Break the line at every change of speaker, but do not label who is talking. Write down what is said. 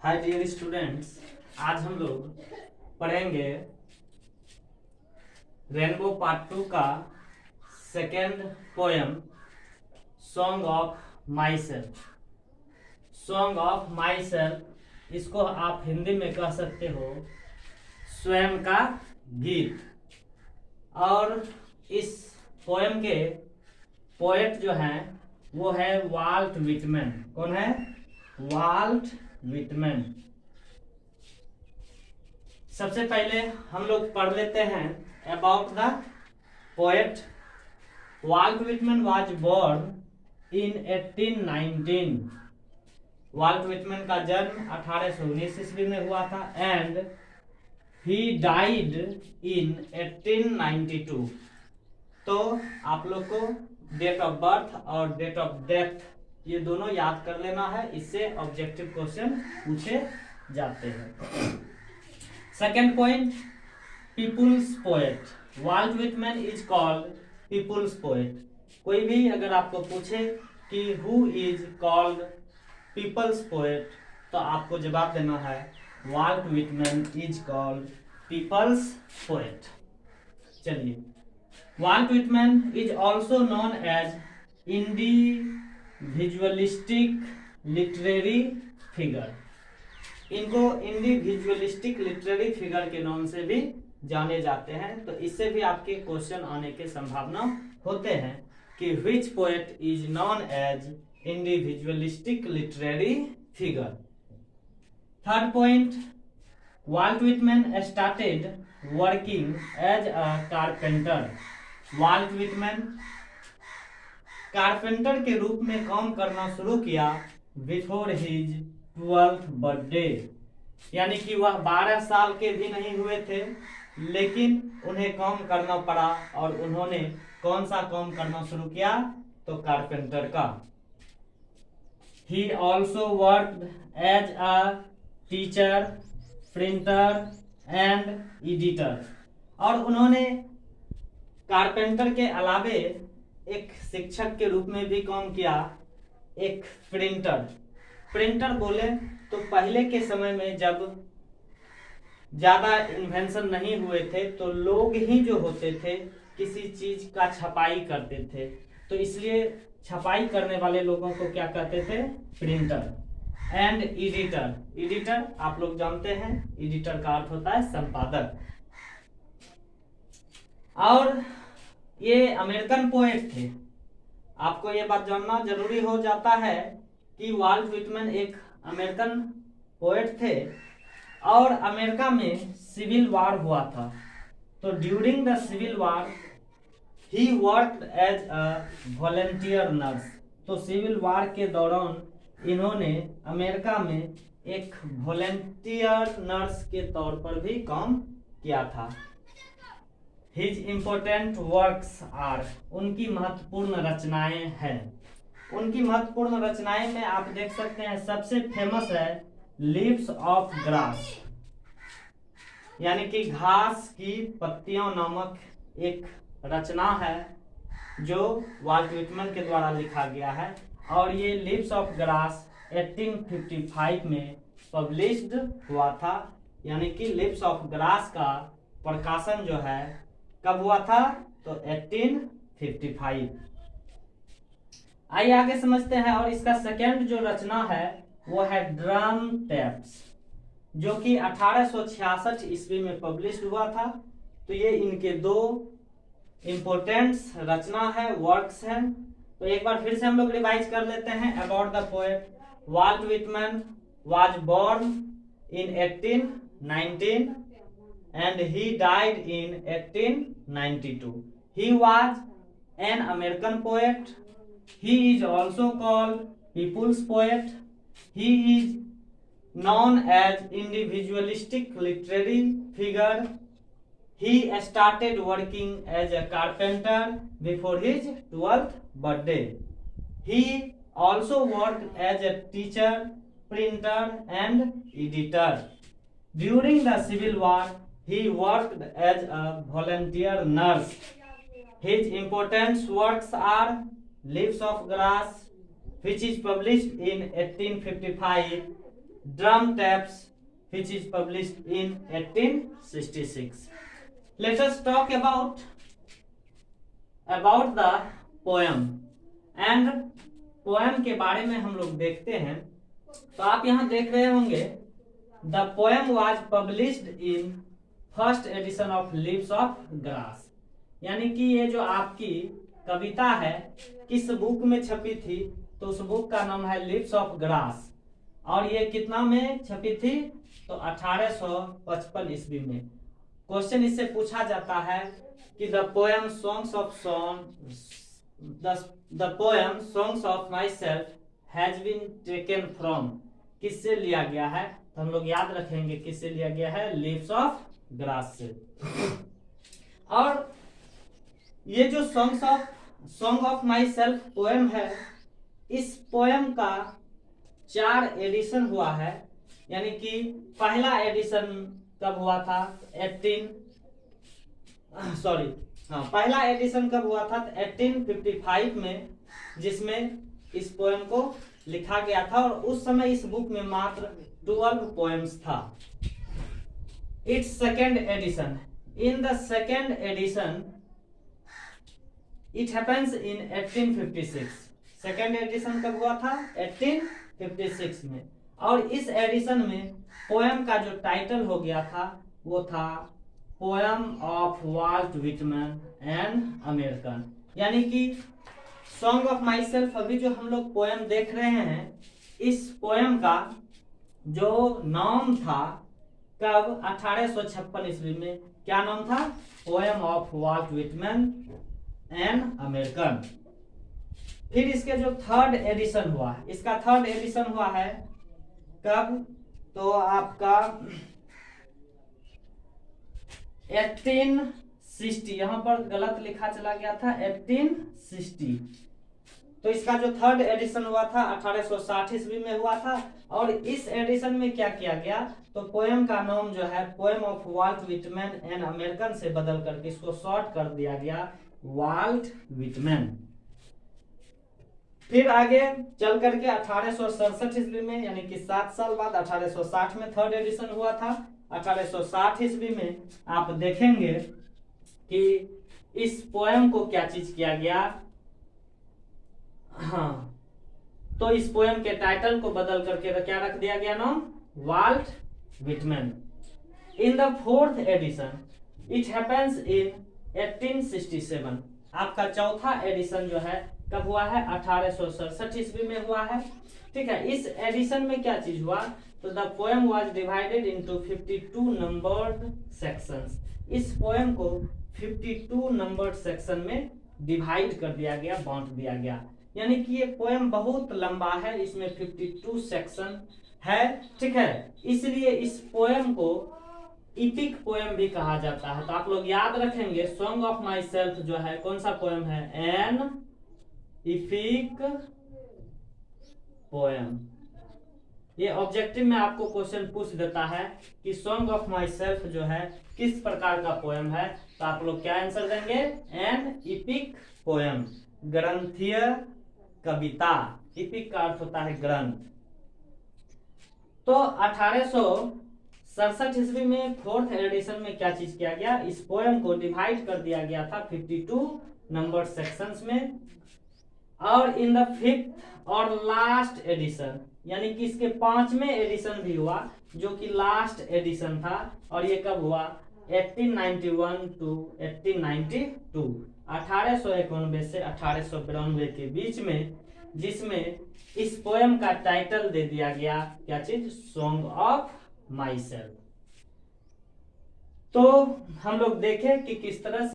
Hi dear students, आज हम लोग पढ़ेंगे रेनबो पार्ट 2 का second poem song of my self. Song of my self, इसको आप हिंदी में कह सकते हो स्वयं का गीत। और इस पोएम के पोएट जो हैं वो है वाल्ट विटमैन। कौन है? Walt Whitman. सबसे पहले हम लोग पढ़ लेते हैं about the poet. Walt Whitman was born in 1819। Walt Whitman का जन्म 1819 ईस्वी में हुआ था एंड ही डाइड इन 1892। तो आप लोग को डेट ऑफ बर्थ और डेट ऑफ डेथ ये दोनों याद कर लेना है, इससे ऑब्जेक्टिव क्वेश्चन पूछे जाते हैं। Second point, people's poet. Walt Whitman is called people's poet. कोई भी अगर आपको पूछे कि who is called people's poet, तो आपको जवाब देना है Walt Whitman is called people's poet. चलिए, Walt Whitman is also known as individualistic literary figure. इनको इंडिविजुअलिस्टिक लिटरेरी फिगर के नाम से भी जाने जाते हैं। तो इससे भी आपके क्वेश्चन आने के संभावना होते हैं कि which poet is known as individualistic literary figure. Third point, Walt Whitman started working as a carpenter. Walt Whitman carpenter के रूप में काम करना शुरू किया बिफोर हिज 12th बर्थडे, यानी कि वह 12 साल के भी नहीं हुए थे, लेकिन उन्हें काम करना पड़ा। और उन्होंने कौन सा काम करना शुरू किया? तो कारपेंटर का। He also worked as a teacher, printer and editor. और उन्होंने कारपेंटर के अलावे एक शिक्षक के रूप में भी काम किया, एक प्रिंटर। प्रिंटर बोले तो पहले के समय में जब ज्यादा इन्वेंशन नहीं हुए थे तो लोग ही जो होते थे किसी चीज का छपाई करते थे, तो इसलिए छपाई करने वाले लोगों को क्या कहते थे? प्रिंटर। And editor. एडिटर आप लोग जानते हैं, एडिटर का अर्थ होता है संपादक। और ये अमेरिकन पोएट थे। आपको ये बात जानना जरूरी हो जाता है कि वाल्ट विटमैन एक अमेरिकन पोएट थे और अमेरिका में सिविल वार हुआ था। तो during the civil war he worked as a volunteer nurse. तो सिविल वार के दौरान इन्होंने अमेरिका में एक वॉलंटियर नर्स के तौर पर भी काम किया था। His important works are, उनकी महत्वपूर्ण रचनाएं हैं। उनकी महत्वपूर्ण रचनाएं में आप देख सकते हैं सबसे फेमस है लीव्स ऑफ ग्रास, यानी कि घास की पत्तियों नामक एक रचना है जो वाल्ट विटमैन के द्वारा लिखा गया है। और ये लीव्स ऑफ ग्रास 1855 में पब्लिश्ड हुआ था, यानी कि लीव्स ऑफ ग्रास का प्रकाशन जो है कब हुआ था? तो 1855। आइए आगे समझते हैं। और इसका सेकेंड जो रचना है वो है ड्रम टैप्स, जो कि 1866 ईस्वी में पब्लिश हुआ था। तो ये इनके दो इंपोर्टेंट रचना है, वर्क्स हैं। तो एक बार फिर से हम लोग रिवाइज कर लेते हैं about the poet. Walt Whitman was born in 1819 and he died in 1892. He was an American poet. He is also called people's poet. He is known as individualistic literary figure. He started working as a carpenter before his 12th birthday. He also worked as a teacher, printer and editor. During the Civil War, he worked as a volunteer nurse. His important works are Leaves of Grass, which is published in 1855, drum taps which is published in 1866. Let us talk about the poem and poem के बारे में हम लोग देखते हैं। तो आप यहाँ देख रहे होंगे the poem was published in first edition of Leaves of Grass, यानी कि ये जो आपकी कविता है किस बुक में छपी थी, तो उस बुक का नाम है लीव्स ऑफ ग्रास, और ये कितना में छपी थी, तो 1855 ईस्वी में। क्वेश्चन इससे पूछा जाता है कि the poem songs of myself has been taken from, किससे लिया गया है, तो हम लोग याद रखेंगे किससे लिया गया है, लीव्स ऑफ ग्रास से। और ये जो song of my self poem है, इस पोएम का 4 एडिशन हुआ है, यानी कि पहला एडिशन कब हुआ था, पहला एडिशन कब हुआ था, 1855 में, जिसमें इस पोएम को लिखा गया था, और उस समय इस बुक में मात्र 12 पोएम्स था। It's second edition, in the second edition it happens in 1856। Second edition कब हुआ था, 1856 में, और इस एडिशन में पोएम का जो टाइटल हो गया था वो था poem of Walt Whitman an American, यानी कि सॉन्ग ऑफ माई सेल्फ, अभी जो हम लोग पोएम देख रहे हैं, इस पोएम का जो नाम था कब, 1856 ईस्वी में, क्या नाम था, poem of Walt Whitman an American. फिर इसके जो थर्ड एडिशन हुआ है, इसका थर्ड एडिशन हुआ है कब, तो आपका 1860, यहां पर गलत लिखा चला गया था, 1860। तो इसका जो थर्ड एडिशन हुआ था 1860 ईस्वी में हुआ था, और इस एडिशन में क्या किया गया, तो पोएम का नाम जो है poem of Walt Whitman an American से बदल करके इसको शॉर्ट कर दिया गया वाल्ट विटमैन। फिर आगे चल करके 1867 ईस्वी में, यानी कि 7 साल बाद 1860 में थर्ड एडिशन हुआ था। 1860 ईस्वी में आप देखेंगे कि इस पोएम को क्या चीज किया गया, हाँ, तो इस पोएम के टाइटल को बदल करके क्या रख दिया गया नाम, Walt Whitman. In the fourth edition it happens in 1867, आपका चौथा एडिशन जो है कब हुआ है, 1867 ईस्वी में हुआ है। ठीक है, इस एडिशन में क्या चीज हुआ, तो the poem was divided into 52 numbered sections. इस पोएम को 52 नंबर्ड सेक्शन में डिवाइड कर दिया गया, बांट दिया गया, यानी कि ये पोएम बहुत लंबा है, इसमें 52 सेक्शन है। ठीक है, इसलिए इस पोएम को इपिक पोएम भी कहा जाता है। तो आप लोग याद रखेंगे सॉन्ग ऑफ माई सेल्फ जो है कौन सा पोएम है, एन इपिक पोएम। ये ऑब्जेक्टिव में आपको क्वेश्चन पूछ देता है कि सॉन्ग ऑफ माई सेल्फ जो है किस प्रकार का पोएम है, तो आप लोग क्या आंसर देंगे, एन इपिक पोएम, ग्रंथीय कविता। इपिक का अर्थ होता है ग्रंथ। तो 1867 ईस्वी में फोर्थ एडिशन में क्या चीज किया गया, इस पोएम को डिवाइड कर दिया गया था 52 नंबर सेक्शंस में। और इन द फिफ्थ और लास्ट एडिशन, यानी कि इसके 5वें एडिशन भी हुआ, जो कि लास्ट एडिशन था, और ये कब हुआ, 1891 टू 1892, 1891 से 1892 के बीच में, जिसमें इस पोएम का टाइटल दे दिया गया क्या चीज, सॉन्ग ऑफ माई सेल्फ। तो हम लोग देखें कि किस तरह से